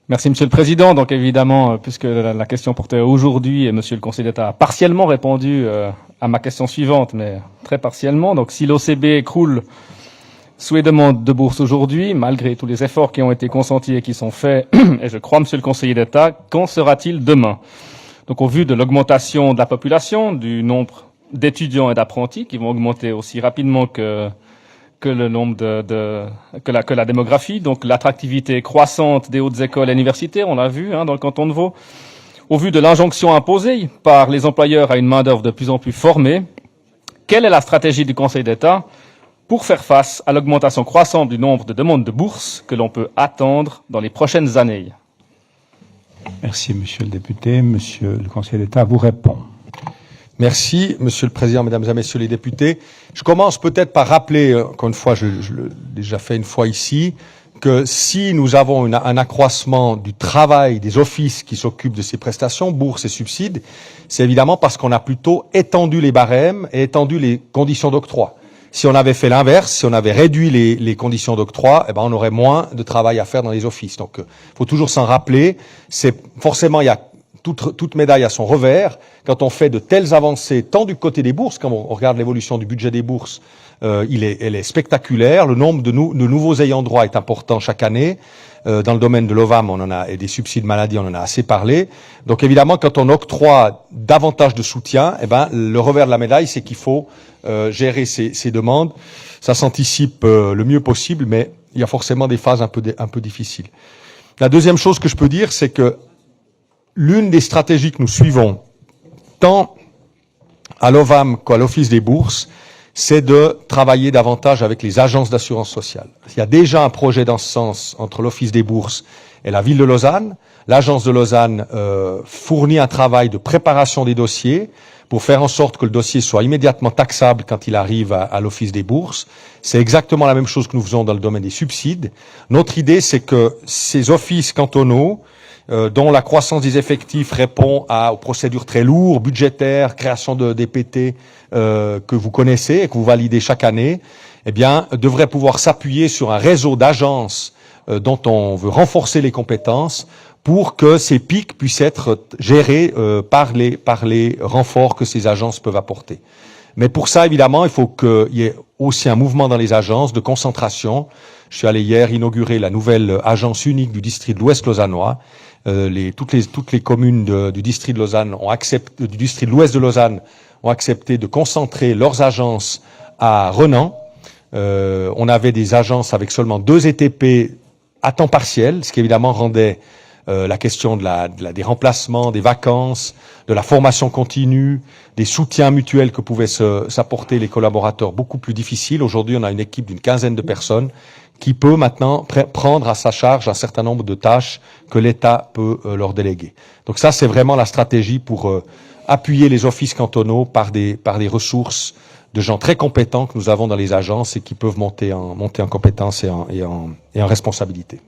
Merci, Monsieur le Président. Donc évidemment, puisque la question portait aujourd'hui, et Monsieur le Conseiller d'État a partiellement répondu à ma question suivante, mais très partiellement. Donc si l'OCB écroule sous les demandes de bourse aujourd'hui, malgré tous les efforts qui ont été consentis et qui sont faits, et je crois, Monsieur le Conseiller d'État, qu'en sera-t-il demain? Donc au vu de l'augmentation de la population, du nombre d'étudiants et d'apprentis qui vont augmenter aussi rapidement que le nombre que la démographie, donc l'attractivité croissante des hautes écoles et universités, on l'a vu dans le canton de Vaud, au vu de l'injonction imposée par les employeurs à une main-d'œuvre de plus en plus formée, quelle est la stratégie du Conseil d'État pour faire face à l'augmentation croissante du nombre de demandes de bourse que l'on peut attendre dans les prochaines années? Merci, Monsieur le député. Monsieur le Conseiller d'État vous répond. Merci, Monsieur le Président, Mesdames et Messieurs les députés. Je commence peut-être par rappeler, encore une fois, je l'ai déjà fait une fois ici, que si nous avons un accroissement du travail des offices qui s'occupent de ces prestations, bourses et subsides, c'est évidemment parce qu'on a plutôt étendu les barèmes et étendu les conditions d'octroi. Si on avait fait l'inverse, si on avait réduit les conditions d'octroi, eh ben on aurait moins de travail à faire dans les offices. Donc, faut toujours s'en rappeler. C'est forcément, il y a toute médaille a son revers. Quand on fait de telles avancées, tant du côté des bourses, quand on regarde l'évolution du budget des bourses, elle est spectaculaire. Le nombre de nouveaux ayants droit est important chaque année. Dans le domaine de l'OVAM, on en a, et des subsides maladie, on en a assez parlé. Donc évidemment, quand on octroie davantage de soutien, eh ben, le revers de la médaille, c'est qu'il faut gérer ces demandes. Ça s'anticipe le mieux possible, mais il y a forcément des phases un peu difficiles. La deuxième chose que je peux dire, c'est que l'une des stratégies que nous suivons, tant à l'OVAM qu'à l'Office des bourses, c'est de travailler davantage avec les agences d'assurance sociale. Il y a déjà un projet dans ce sens entre l'Office des bourses et la ville de Lausanne. L'agence de Lausanne fournit un travail de préparation des dossiers pour faire en sorte que le dossier soit immédiatement taxable quand il arrive à l'Office des bourses. C'est exactement la même chose que nous faisons dans le domaine des subsides. Notre idée, c'est que ces offices cantonaux, dont la croissance des effectifs répond aux procédures très lourdes, budgétaires, création de DPT que vous connaissez et que vous validez chaque année, eh bien, devraient pouvoir s'appuyer sur un réseau d'agences dont on veut renforcer les compétences pour que ces pics puissent être gérés par les renforts que ces agences peuvent apporter. Mais pour ça, évidemment, il faut qu'il y ait aussi un mouvement dans les agences de concentration. Je suis allé hier inaugurer la nouvelle agence unique du district de l'Ouest lausannois. Toutes les communes du district de Lausanne du district de l'Ouest de Lausanne ont accepté de concentrer leurs agences à Renan. On avait des agences avec seulement 2 ETP à temps partiel, ce qui évidemment rendait la question des remplacements, des vacances, de la formation continue, des soutiens mutuels que pouvaient s'apporter les collaborateurs beaucoup plus difficile. Aujourd'hui, on a une équipe d'une 15aine de personnes qui peut maintenant prendre à sa charge un certain nombre de tâches que l'État peut leur déléguer. Donc ça, c'est vraiment la stratégie pour appuyer les offices cantonaux par des ressources de gens très compétents que nous avons dans les agences et qui peuvent monter en compétences et en responsabilité.